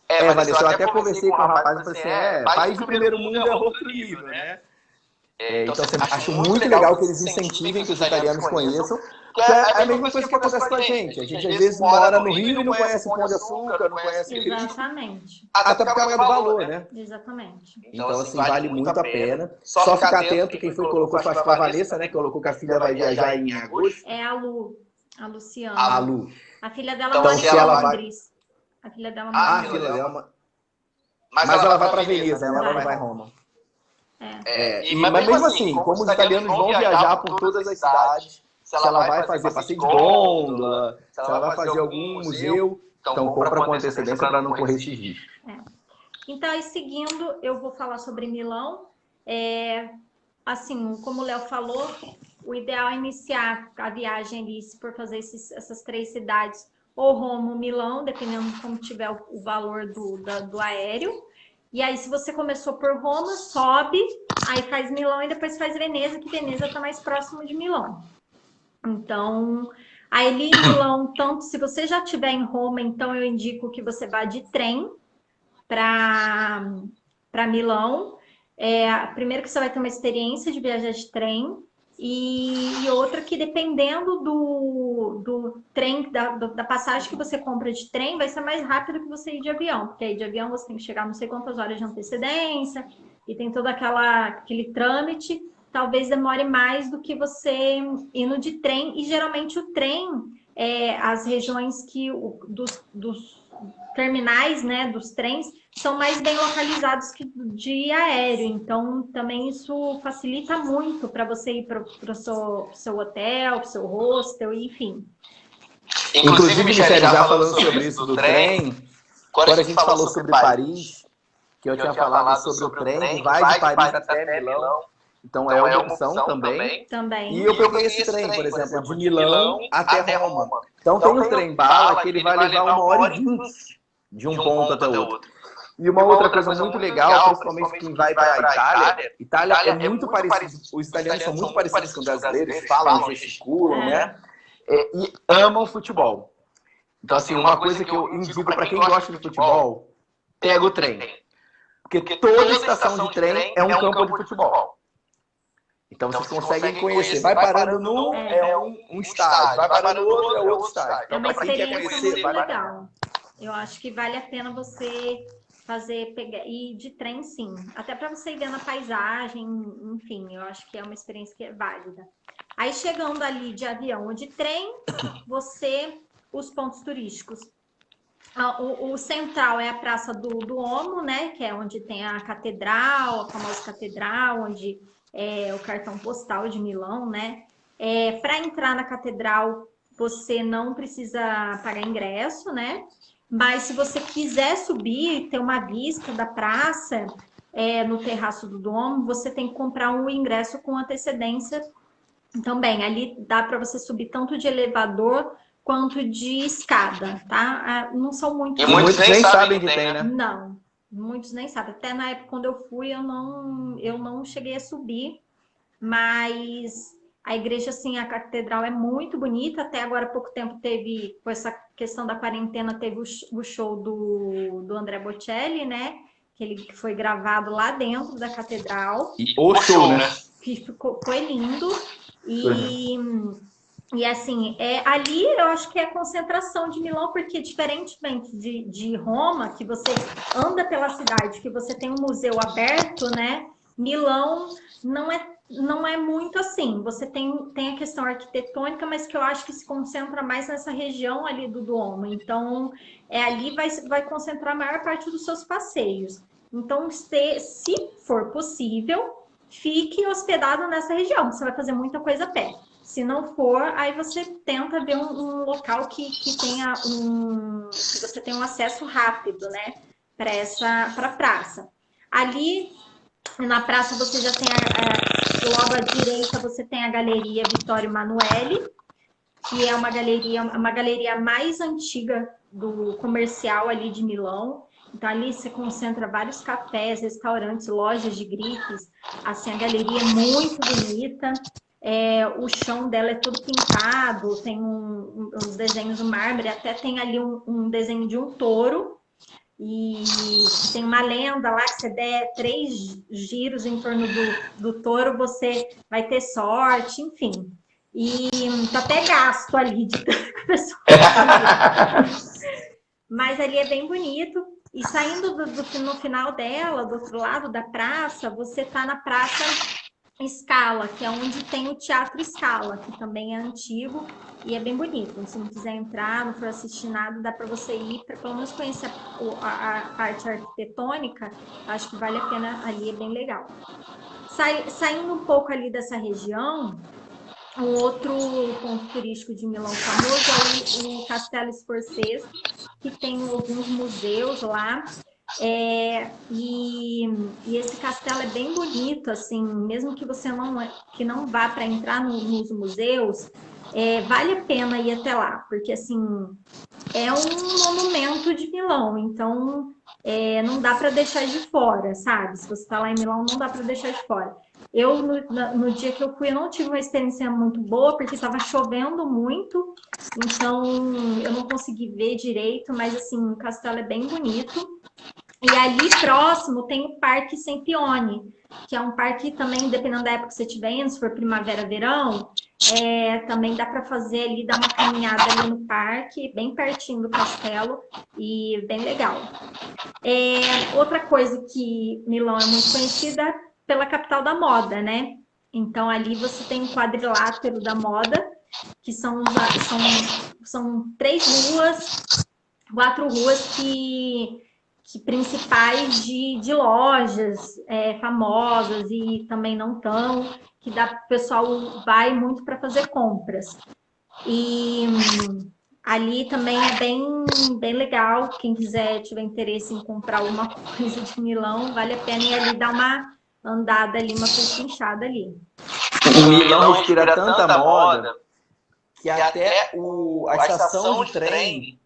Vanessa, eu até conversei com o rapaz e falei assim, país do primeiro mundo é outro nível, né? Então, assim, acho muito legal que eles incentivem que os italianos conheçam, que é a mesma coisa que acontece com a gente. A gente, às vezes, mora no Rio e não conhece Pão de Açúcar, não conhece Cristo. Exatamente. Até por causa do valor, né? Exatamente. Então, assim, vale muito a pena. Só ficar atento, quem foi colocou, acho que foi a Vanessa, né? Que colocou que a filha vai viajar em agosto. É a Lu. A Luciana. A Lu. A filha dela Então, mora se em ela Londres. A filha dela mora A em filha Londres. dela... Mas ela vai para Veneza, né? Ela não vai a Roma. Mas mesmo assim, como os italianos vão viajar por todas as cidades, se ela vai fazer passeio de gôndola, se ela vai fazer algum museu, então compra com antecedência para não correr esses riscos. Então, aí, seguindo, eu vou falar sobre Milão. Assim, como o Léo falou, o ideal é iniciar a viagem ali, se for fazer essas 3 cidades, ou Roma ou Milão, dependendo de como tiver o valor do aéreo. E aí, se você começou por Roma, sobe, aí faz Milão e depois faz Veneza, que Veneza está mais próximo de Milão. Então, aí ali em Milão, tanto se você já estiver em Roma, então eu indico que você vá de trem para Milão. Primeiro que você vai ter uma experiência de viajar de trem, e outra que dependendo do trem, da passagem que você compra de trem, vai ser mais rápido que você ir de avião, porque aí de avião você tem que chegar não sei quantas horas de antecedência, e tem todo aquele trâmite, talvez demore mais do que você indo de trem, e geralmente o trem, as regiões terminais, né, dos trens são mais bem localizados que de aéreo, então também isso facilita muito para você ir para o seu hotel, para o seu hostel, enfim. Inclusive, Michele, já falando sobre isso do trem, quando a gente falou sobre Paris, que eu tinha falado sobre o trem que vai de Paris até Milão, então é uma opção também. Também. E eu peguei esse trem, por exemplo, de Milão até Roma. Então tem o trem bala que ele vai levar 1h20 de um ponto até o outro. E uma outra coisa muito legal, principalmente quem vai para a Itália é muito parecido, os italianos são muito parecidos com os brasileiros, falam, gesticulam, né? E amam futebol. Então, assim, uma coisa que eu indico para quem gosta de futebol, pega o trem. Porque toda estação de trem é um campo de futebol. Então vocês conseguem conhecer. Vai parando num, é um estádio. Vai parando no outro, é outro estádio. É Então, uma para quem quer experiência conhecer, muito vai legal. Eu acho que vale a pena você ir de trem, sim. Até para você ir vendo a paisagem, enfim, eu acho que é uma experiência que é válida. Aí chegando ali de avião ou de trem, os pontos turísticos. O central é a Praça do Duomo, né? Que é onde tem a catedral, a famosa catedral, onde é o cartão postal de Milão, né? Para entrar na catedral, você não precisa pagar ingresso, né? Mas se você quiser subir e ter uma vista da praça no terraço do Duomo, você tem que comprar um ingresso com antecedência também. Ali dá para você subir tanto de elevador quanto de escada, tá? Não são muitos. E muitos nem sabem que tem, né? Não, muitos nem sabem. Até na época quando eu fui, eu não cheguei a subir, mas a igreja, assim, a catedral é muito bonita. Até agora há pouco tempo teve, com essa questão da quarentena, teve o show do André Bocelli, né? Que foi gravado lá dentro da catedral. E o show, né? Que foi lindo. E assim, ali eu acho que é a concentração de Milão, porque diferentemente de Roma, que você anda pela cidade, que você tem um museu aberto, né? Milão não é muito assim. Você tem a questão arquitetônica, mas que eu acho que se concentra mais nessa região ali do Duomo. Então, ali vai concentrar a maior parte dos seus passeios. Então, se for possível, fique hospedado nessa região. Você vai fazer muita coisa a pé. Se não for, aí você tenta ver um local que tenha que você tenha um acesso rápido, né? Para a praça. Ali na praça você já tem logo à direita você tem a Galeria Vittorio Emanuele, que é uma galeria mais antiga do comercial ali de Milão. Então ali você concentra vários cafés, restaurantes, lojas de grifes. Assim, a galeria é muito bonita. O chão dela é todo pintado, tem uns desenhos no mármore, até tem ali um desenho de um touro. E tem uma lenda lá que você der 3 giros em torno do touro, você vai ter sorte, enfim. E tá até gasto ali de pessoa. Mas ali é bem bonito. E saindo no final dela, do outro lado da praça, você tá na Praça Scala, que é onde tem o Teatro Scala, que também é antigo e é bem bonito. Se não quiser entrar, não for assistir nada, dá para você ir, para pelo menos conhecer a parte arquitetônica. Acho que vale a pena, ali é bem legal. Saindo um pouco ali dessa região, um outro ponto turístico de Milão famoso é o Castello Sforzesco, que tem alguns museus lá. E esse castelo é bem bonito, assim, mesmo que você não vá para entrar nos museus, vale a pena ir até lá, porque assim é um monumento de Milão, então não dá para deixar de fora, sabe? Se você está lá em Milão, não dá para deixar de fora. Eu, no dia que eu fui, eu não tive uma experiência muito boa, porque estava chovendo muito, então eu não consegui ver direito, mas assim, o castelo é bem bonito. E ali próximo tem o Parque Sempione, que é um parque também, dependendo da época que você estiver indo, se for primavera, verão, também dá para fazer ali, dar uma caminhada ali no parque, bem pertinho do castelo, e bem legal. Outra coisa que Milão é muito conhecida pela capital da moda, né? Então ali você tem o quadrilátero da moda, que são 3 ruas 4 ruas que principais de lojas famosas e também não tão, que o pessoal vai muito para fazer compras. E ali também é bem legal. Quem tiver interesse em comprar alguma coisa de Milão, vale a pena ir ali dar uma andada ali, uma pechinchada ali. O Milão respira tanta moda que até a estação de trem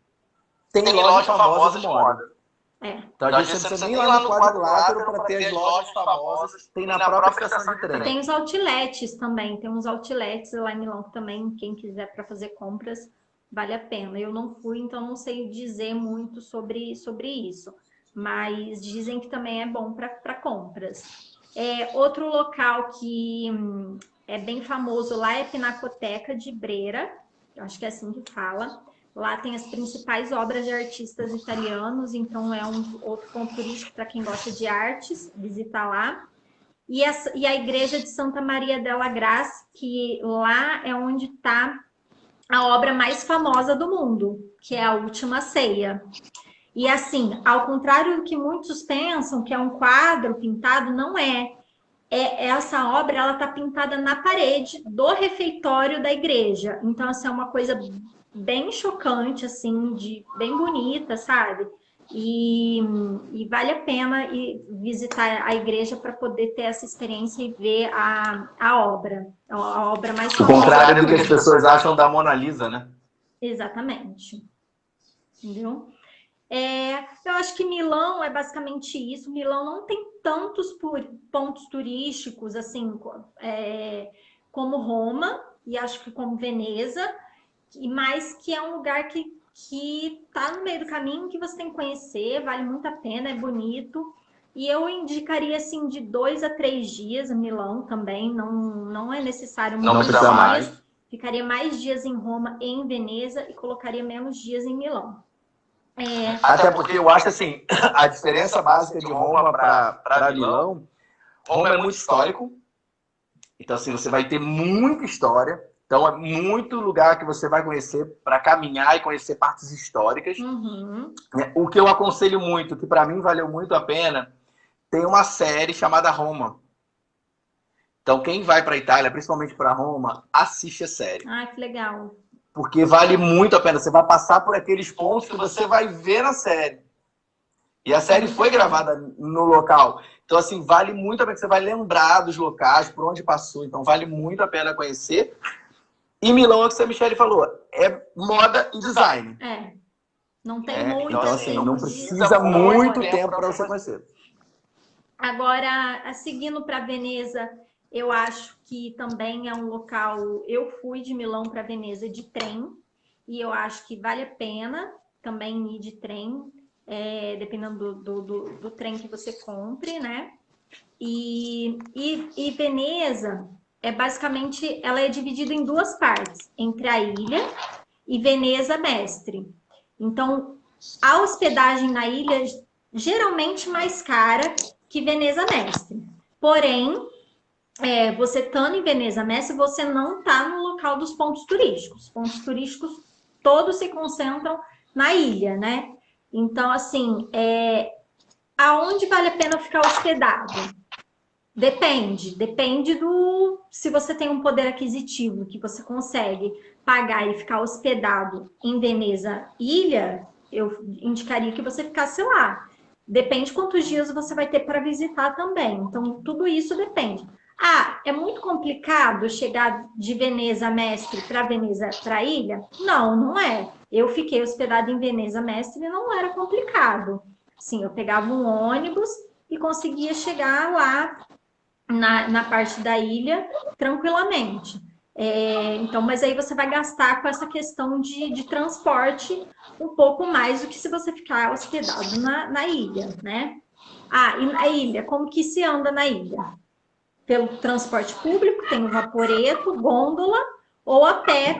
tem loja famosa de moda. Então, a gente não precisa nem ir lá no quadrilátero para ter as lojas famosas, tem na própria estação de trem. Tem os outlets também, tem uns outlets lá em Milão também, quem quiser para fazer compras, vale a pena. Eu não fui, então não sei dizer muito sobre isso, mas dizem que também é bom para compras. Outro local que é bem famoso lá é a Pinacoteca de Brera, eu acho que é assim que fala. Lá tem as principais obras de artistas italianos, então é um outro ponto turístico para quem gosta de artes, visitar lá. E a igreja de Santa Maria della Graça, que lá é onde está a obra mais famosa do mundo, que é a Última Ceia. E assim, ao contrário do que muitos pensam, que é um quadro pintado, não é. Essa obra, ela está pintada na parede do refeitório da igreja. Então, assim, é uma coisa bem chocante, assim, bem bonita, sabe? E vale a pena ir visitar a igreja para poder ter essa experiência e ver a obra mais famosa. O contrário do que as pessoas acham da Mona Lisa, né? Exatamente. Entendeu? Eu acho que Milão é basicamente isso. Milão não tem tantos pontos turísticos assim como Roma, e acho que como Veneza, mas que é um lugar que está no meio do caminho, que você tem que conhecer, vale muito a pena, é bonito. E eu indicaria assim de 2 a 3 dias em Milão também, não é necessário muitos dias. Mais. Ficaria mais dias em Roma e em Veneza e colocaria menos dias em Milão. Até porque eu acho assim, a diferença básica de Roma para Milão, Roma é muito histórico, então assim, você vai ter muita história, então é muito lugar que você vai conhecer para caminhar e conhecer partes históricas. Uhum. O que eu aconselho muito, que para mim valeu muito a pena, tem uma série chamada Roma. Então quem vai para a Itália, principalmente para Roma, assiste a série. Ah, que legal. Porque vale muito a pena. Você vai passar por aqueles pontos que você vai ver na série. E a série foi gravada no local. Então, assim, vale muito a pena. Você vai lembrar dos locais, por onde passou. Então, vale muito a pena conhecer. E Milão, é o que a Michelle falou, é moda e design. Não tem muito. Então, assim, não precisa muito tempo para você conhecer. Agora, seguindo para Veneza, eu acho que também é um local... Eu fui de Milão para Veneza de trem, e eu acho que vale a pena também ir de trem, dependendo do trem que você compre, né? E Veneza, basicamente, ela é dividida em 2 partes, entre a ilha e Veneza Mestre. Então, a hospedagem na ilha geralmente mais cara que Veneza Mestre. Porém, você estando em Veneza Mestre, você não está no local dos pontos turísticos. Os pontos turísticos todos se concentram na ilha, né? Então, assim, aonde vale a pena ficar hospedado? Depende se você tem um poder aquisitivo que você consegue pagar e ficar hospedado em Veneza Ilha, eu indicaria que você ficasse lá. Depende quantos dias você vai ter para visitar também. Então, tudo isso depende. É muito complicado chegar de Veneza Mestre para Veneza para Ilha? Não, não é. Eu fiquei hospedada em Veneza Mestre e não era complicado. Sim, eu pegava um ônibus e conseguia chegar lá na parte da ilha tranquilamente. Então, mas aí você vai gastar com essa questão de transporte um pouco mais do que se você ficar hospedado na ilha, né? E na ilha, como que se anda na ilha? Pelo transporte público, tem o vaporeto, gôndola, ou a pé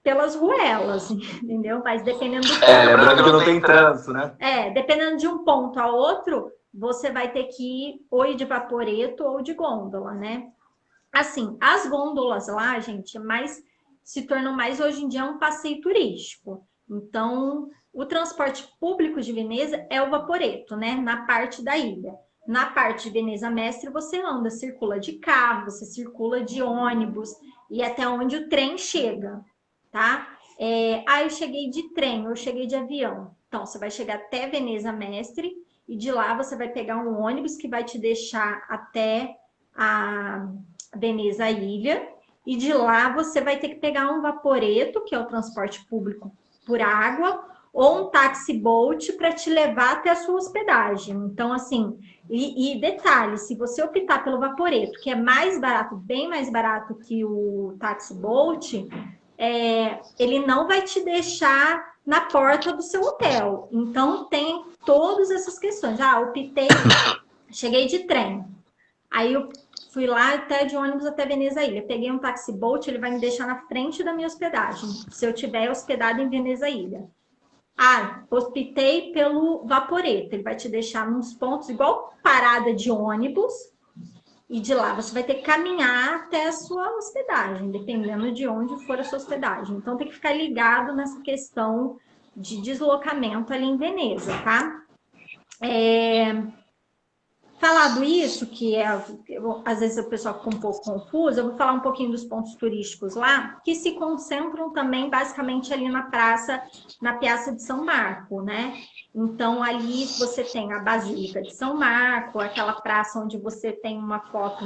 pelas ruelas, entendeu? Mas dependendo do ponto... lembrando que não tem trânsito, né? Dependendo de um ponto a outro, você vai ter que ir ou de vaporeto ou de gôndola, né? Assim, as gôndolas lá, gente, se tornam mais hoje em dia um passeio turístico. Então, O transporte público de Veneza é o Vaporetto, né? Na parte da ilha. Na parte de Veneza Mestre, você anda, circula de carro, você circula de ônibus e até onde o trem chega, tá? Eu cheguei de trem, eu cheguei de avião. Então, você vai chegar até Veneza Mestre e de lá você vai pegar um ônibus que vai te deixar até a Veneza Ilha. E de lá você vai ter que pegar um Vaporetto, que é o transporte público por água, ou um táxi boat para te levar até a sua hospedagem. Então, assim, e detalhe, se você optar pelo Vaporetto, que é mais barato, bem mais barato que o táxi boat, ele não vai te deixar na porta do seu hotel. Então, tem todas essas questões. Cheguei de trem. Aí eu fui lá até de ônibus até Veneza Ilha. Peguei um táxi boat, ele vai me deixar na frente da minha hospedagem, se eu tiver hospedado em Veneza Ilha. Optei pelo Vaporetto. Ele vai te deixar nos pontos, igual parada de ônibus, e de lá você vai ter que caminhar até a sua hospedagem, dependendo de onde for a sua hospedagem. Então, tem que ficar ligado nessa questão de deslocamento ali em Veneza, tá? Falado isso, às vezes o pessoal fica um pouco confuso, eu vou falar um pouquinho dos pontos turísticos lá, que se concentram também basicamente ali na Piazza de São Marco, né? Então, ali você tem a Basílica de São Marco, aquela praça onde você tem uma foto,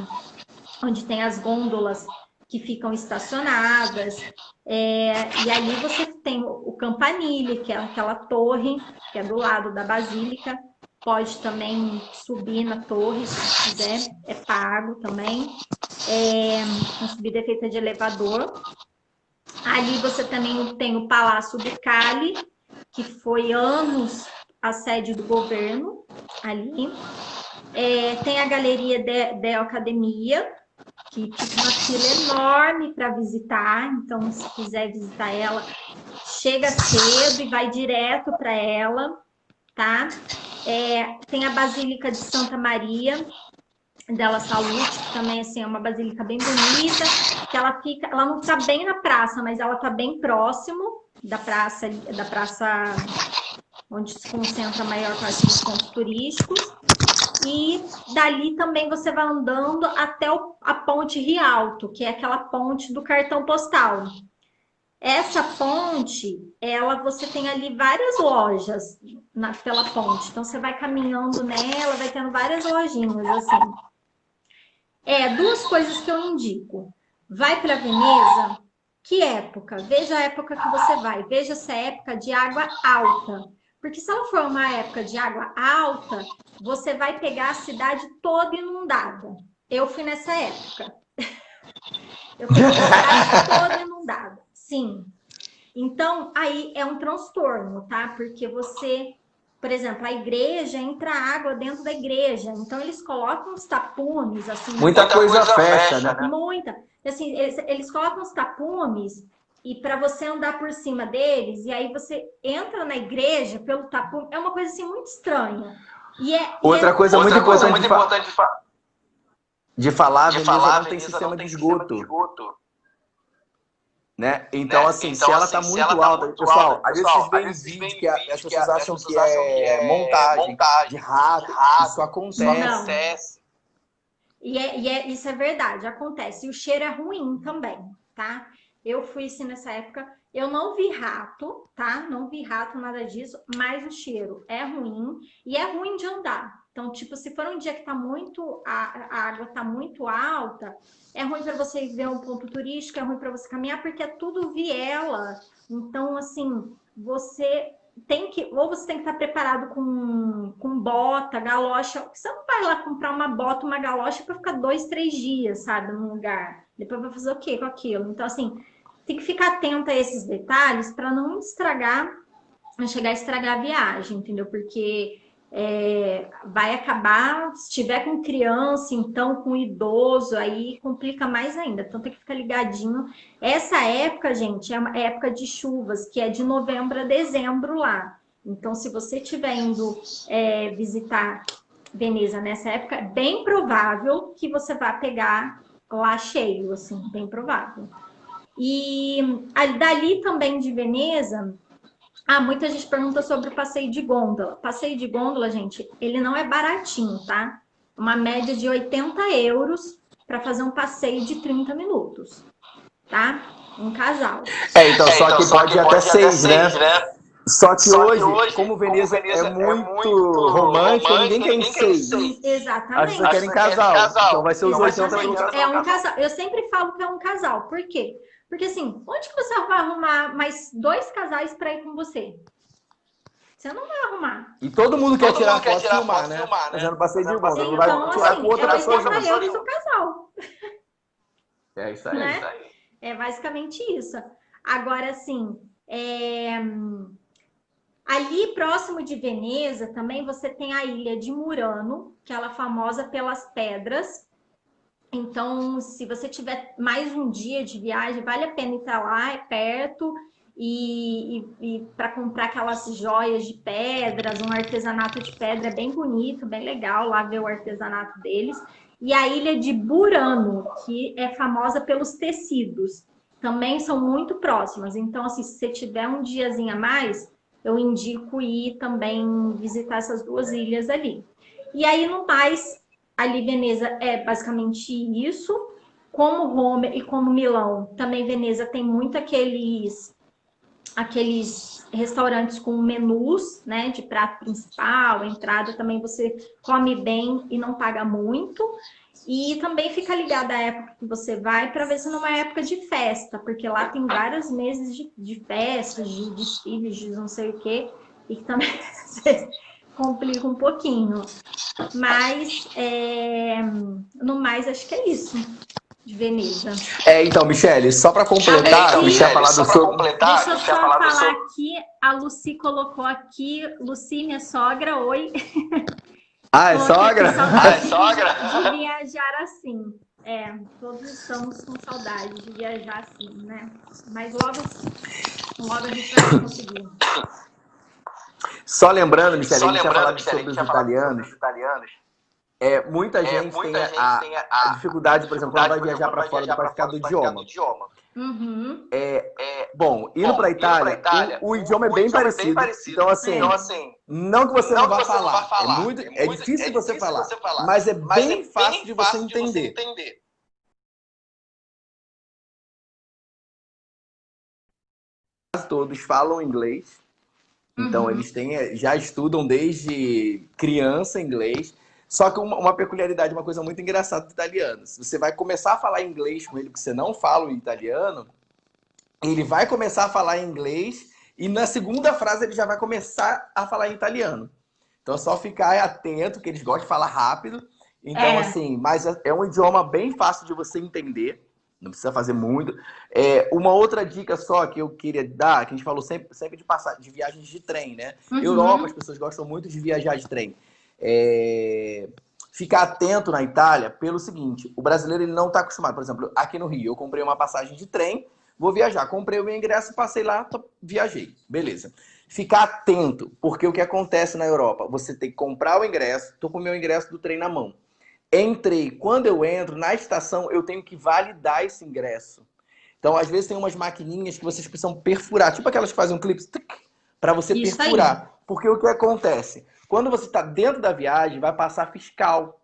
onde tem as gôndolas que ficam estacionadas, e ali você tem o Campanile, que é aquela torre, que é do lado da Basílica. Pode também subir na torre, se quiser, é pago também. A subida é feita de elevador. Ali você também tem o Palácio Ducale, que foi anos a sede do governo ali. Tem a Galeria da Academia, que fica uma fila enorme para visitar. Então, se quiser visitar ela, chega cedo e vai direto para ela, tá? Tem a Basílica de Santa Maria della Salute, que também assim, é uma basílica bem bonita, que ela não está bem na praça, mas ela está bem próximo da praça onde se concentra a maior parte dos pontos turísticos. E dali também você vai andando até a Ponte Rialto, que é aquela ponte do cartão postal. Essa ponte, você tem ali várias lojas pela ponte. Então, você vai caminhando nela, vai tendo várias lojinhas, assim. Duas coisas que eu indico. Vai para Veneza, que época? Veja a época que você vai. Veja se é época de água alta. Porque se ela for uma época de água alta, você vai pegar a cidade toda inundada. Eu fui nessa época. Eu fui nessa cidade toda inundada. Sim. Então, aí é um transtorno, tá? Porque você, por exemplo, a igreja, entra água dentro da igreja. Então, eles colocam os tapumes, assim... Muita coisa fecha, né? Muita. Assim, eles colocam os tapumes e para você andar por cima deles, e aí você entra na igreja pelo tapume. É uma coisa, assim, muito estranha. Outra coisa muito importante de falar, Veneza não tem sistema de esgoto. Né? Então, assim, se ela está muito alta, pessoal, às vezes vocês veem vídeo que as pessoas acham que é montagem de rato, isso acontece. Não. Isso é verdade, acontece. E o cheiro é ruim também, tá? Eu fui assim nessa época, eu não vi rato, tá? Não vi rato, nada disso, mas o cheiro é ruim e é ruim de andar. Então, tipo, se for um dia que tá muito, a água tá muito alta, é ruim para você ver um ponto turístico, é ruim para você caminhar, porque é tudo viela. Então, assim, você tem que estar preparado com bota, galocha. Você não vai lá comprar uma bota, uma galocha para ficar 2, 3 dias, sabe, num lugar. Depois vai fazer o quê com aquilo? Então, assim, tem que ficar atento a esses detalhes para não chegar a estragar a viagem, entendeu? Porque vai acabar, se tiver com criança, então com idoso, aí complica mais ainda. Então tem que ficar ligadinho. Essa época, gente, é uma época de chuvas, que é de novembro a dezembro lá. Então, se você estiver indo visitar Veneza nessa época, é bem provável que você vá pegar lá cheio, assim, bem provável. E dali também de Veneza, Ah, muita gente pergunta sobre o passeio de gôndola. Passeio de gôndola, gente, ele não é baratinho, tá? Uma média de 80 euros para fazer um passeio de 30 minutos, tá? Um casal. Então, só que pode ir até 6, né? Só que hoje, como Veneza é muito romântico, ninguém quer ir 6. Exatamente. Acho que só querem casal. Então vai ser os 80 pelo casal. É um casal. Eu sempre falo que é um casal. Por quê? Porque assim, onde que você vai arrumar mais 2 casais para ir com você? Você não vai arrumar. E todo mundo quer tirar foto e filmar, né? Fazendo passeio de gôndola. Não vai tirar com outra pessoa. É 80 euros o casal. É isso aí. Né? É basicamente isso. Agora, assim, ali próximo de Veneza também você tem a ilha de Murano, que ela é famosa pelas pedras. Então, se você tiver mais um dia de viagem, vale a pena ir para lá, é perto. E para comprar aquelas joias de pedras, um artesanato de pedra é bem bonito, bem legal lá ver o artesanato deles. E a ilha de Burano, que é famosa pelos tecidos, também são muito próximas. Então, assim, se você tiver um diazinho a mais, eu indico ir também visitar essas 2 ilhas ali. E aí, no mais, ali Veneza é basicamente isso. Como Roma e como Milão, também Veneza tem muito aqueles restaurantes com menus, né, de prato principal, entrada, também você come bem e não paga muito. E também fica ligado à época que você vai para ver se não é época de festa, porque lá tem vários meses de festas, de desfiles, de não sei o quê, e que também complica um pouquinho. Mas, no mais, acho que é isso. De Veneza. Então, Michele, só para completar, eu tinha falado sobre... Deixa eu só falar aqui, a Lucy colocou aqui, Lucy, minha sogra, oi. Ah, é sogra? É sogra? De viajar assim. Todos estamos com saudade de viajar assim, né? Mas logo a gente vai conseguir. Só lembrando, Michele, a gente tinha falado sobre os italianos. Muita gente tem a dificuldade, por exemplo, quando vai viajar para fora do ficar do idioma. Uhum. Bom, indo para a Itália, o idioma é bem parecido. Então, assim, não que você não vá falar. É difícil de você falar, mas é bem fácil de você entender. Todos falam inglês. Então, eles já estudam desde criança inglês. Só que uma peculiaridade, uma coisa muito engraçada do italiano. Se você vai começar a falar inglês com ele, porque você não fala o italiano, ele vai começar a falar inglês e na segunda frase ele já vai começar a falar em italiano. Então é só ficar atento, que eles gostam de falar rápido. Então, assim, mas é um idioma bem fácil de você entender. Não precisa fazer muito. Uma outra dica só que eu queria dar, que a gente falou sempre de viagens de trem, né? Europa, as pessoas gostam muito de viajar de trem. Ficar atento na Itália pelo seguinte: o brasileiro ele não está acostumado. Por exemplo, aqui no Rio, eu comprei uma passagem de trem, vou viajar. Comprei o meu ingresso, passei lá, viajei. Beleza. Ficar atento, porque o que acontece na Europa? Você tem que comprar o ingresso, estou com o meu ingresso do trem na mão. Entrei, quando eu entro na estação, eu tenho que validar esse ingresso. Então, às vezes, tem umas maquininhas que vocês precisam perfurar, tipo aquelas que fazem um clipe para você perfurar. Porque o que acontece? Quando você está dentro da viagem, vai passar fiscal.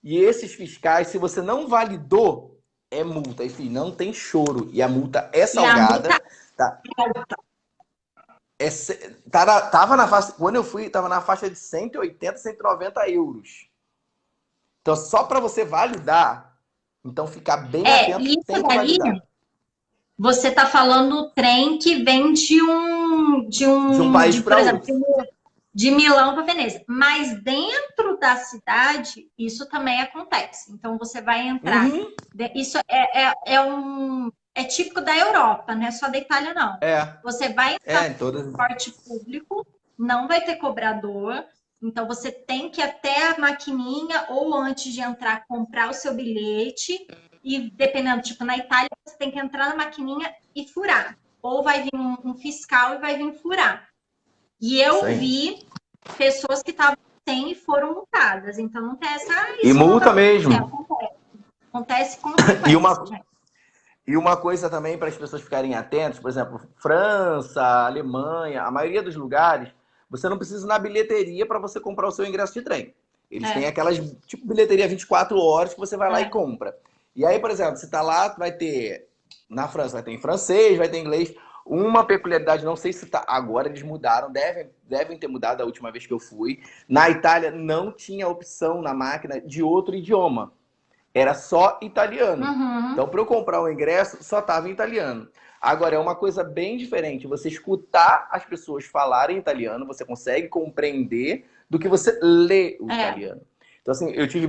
E esses fiscais, se você não validou, é multa. Enfim, não tem choro. E a multa é salgada. Quando eu fui, estava na faixa de 180, 190 euros. Então, só para você validar, então ficar bem atento, isso tem que validar. Você está falando trem que vem de um país para outro. De Milão para Veneza. Mas dentro da cidade, isso também acontece. Então, você vai entrar. Isso é típico da Europa, não é só da Itália, não. Você vai entrar no transporte público, não vai ter cobrador. Então, você tem que ir até a maquininha ou antes de entrar, comprar o seu bilhete. E dependendo, tipo, na Itália, você tem que entrar na maquininha e furar. Ou vai vir um fiscal e vai vir furar. E eu vi pessoas que estavam sem e foram multadas. Então, não tem essa... E multa mesmo. Acontece com frequência, E uma coisa também para as pessoas ficarem atentas, por exemplo, França, Alemanha, a maioria dos lugares, você não precisa ir na bilheteria para você comprar o seu ingresso de trem. Eles têm aquelas, tipo, bilheteria 24 horas que você vai lá e compra. E aí, por exemplo, se tá lá, vai ter, na França, vai ter em francês, vai ter em inglês. Uma peculiaridade, não sei se tá, agora eles mudaram, devem ter mudado da última vez que eu fui. Na Itália não tinha opção na máquina de outro idioma. Era só italiano. Então, para eu comprar o ingresso, só estava em italiano. Agora, é uma coisa bem diferente. Você escutar as pessoas falarem italiano, você consegue compreender do que você lê o italiano. Então, assim, eu tive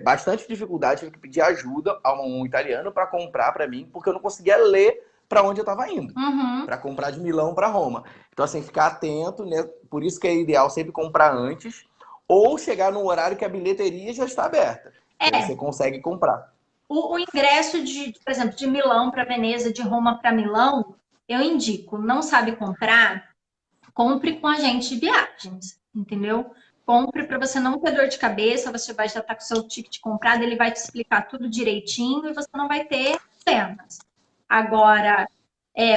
bastante dificuldade, tive que pedir ajuda a um italiano para comprar para mim, porque eu não conseguia ler para onde eu estava indo. Para comprar de Milão para Roma. Então, assim, ficar atento, né? Por isso que é ideal sempre comprar antes, ou chegar no horário que a bilheteria já está aberta. Você consegue comprar. O ingresso, por exemplo, de Milão para Veneza, de Roma para Milão, eu indico, não sabe comprar, compre com agente de viagens, entendeu? Compre para você não ter dor de cabeça, você vai já estar com o seu ticket comprado, ele vai te explicar tudo direitinho e você não vai ter problemas. Agora,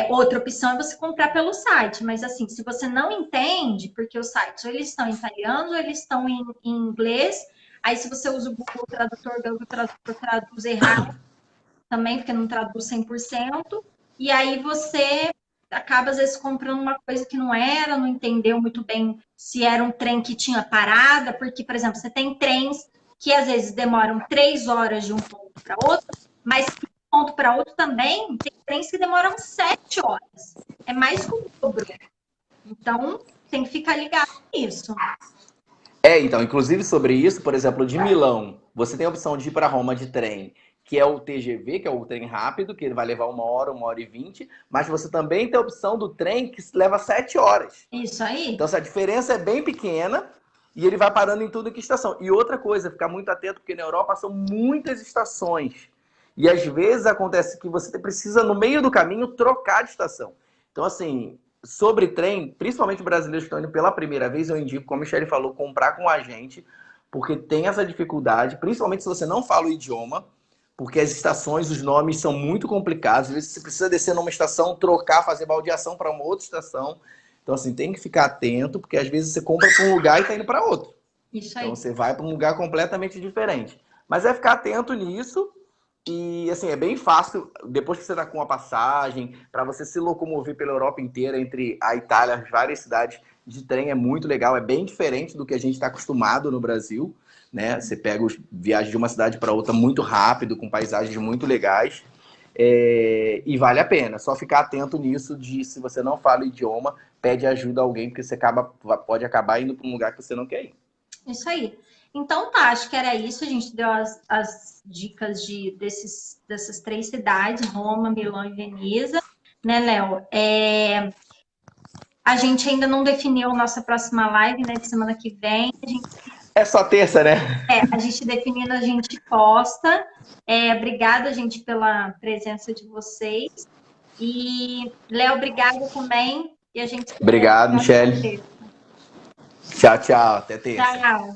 outra opção é você comprar pelo site, mas assim, se você não entende, porque os sites ou eles estão em italiano ou eles estão em inglês. Aí, se você usa o Google Tradutor, o Google Tradutor traduz errado também, porque não traduz 100%. E aí, você acaba, às vezes, comprando uma coisa que não era, não entendeu muito bem se era um trem que tinha parada. Porque, por exemplo, você tem trens que, às vezes, demoram 3 horas de um ponto para outro, mas de um ponto para outro também tem trens que demoram 7 horas. É mais que o dobro. Então, tem que ficar ligado nisso. Então, inclusive sobre isso, por exemplo, de Milão, você tem a opção de ir para Roma de trem, que é o TGV, que é o trem rápido, que ele vai levar 1 hora, 1 hora e 20, mas você também tem a opção do trem que leva 7 horas. Isso aí. Então, essa diferença é bem pequena e ele vai parando em tudo que estação. E outra coisa, ficar muito atento, porque na Europa são muitas estações. E às vezes acontece que você precisa, no meio do caminho, trocar de estação. Então, assim, sobre trem, principalmente brasileiros que estão indo pela primeira vez, eu indico, como a Michele falou, comprar com um agente, porque tem essa dificuldade, principalmente se você não fala o idioma, porque as estações, os nomes são muito complicados. Às vezes você precisa descer numa estação, trocar, fazer baldeação para uma outra estação. Então, assim, tem que ficar atento, porque às vezes você compra para um lugar e está indo para outro. Isso aí. Então, você vai para um lugar completamente diferente. Mas é ficar atento nisso. E, assim, é bem fácil, depois que você está com a passagem, para você se locomover pela Europa inteira, entre a Itália, as várias cidades de trem, é muito legal, é bem diferente do que a gente está acostumado no Brasil, né? Você pega viagens de uma cidade para outra muito rápido, com paisagens muito legais, e vale a pena. Só ficar atento nisso de, se você não fala o idioma, pede ajuda a alguém, porque você pode acabar indo para um lugar que você não quer ir. Isso aí. Então tá, acho que era isso. A gente deu as dicas dessas 3 cidades, Roma, Milão e Veneza, né, Léo? A gente ainda não definiu nossa próxima live, né, de semana que vem. É só terça, né? A gente definindo, a gente posta. Obrigada, gente, pela presença de vocês. E, Léo, obrigada também. E a gente... Obrigado, Michele. Tchau, tchau. Até terça. Tchau.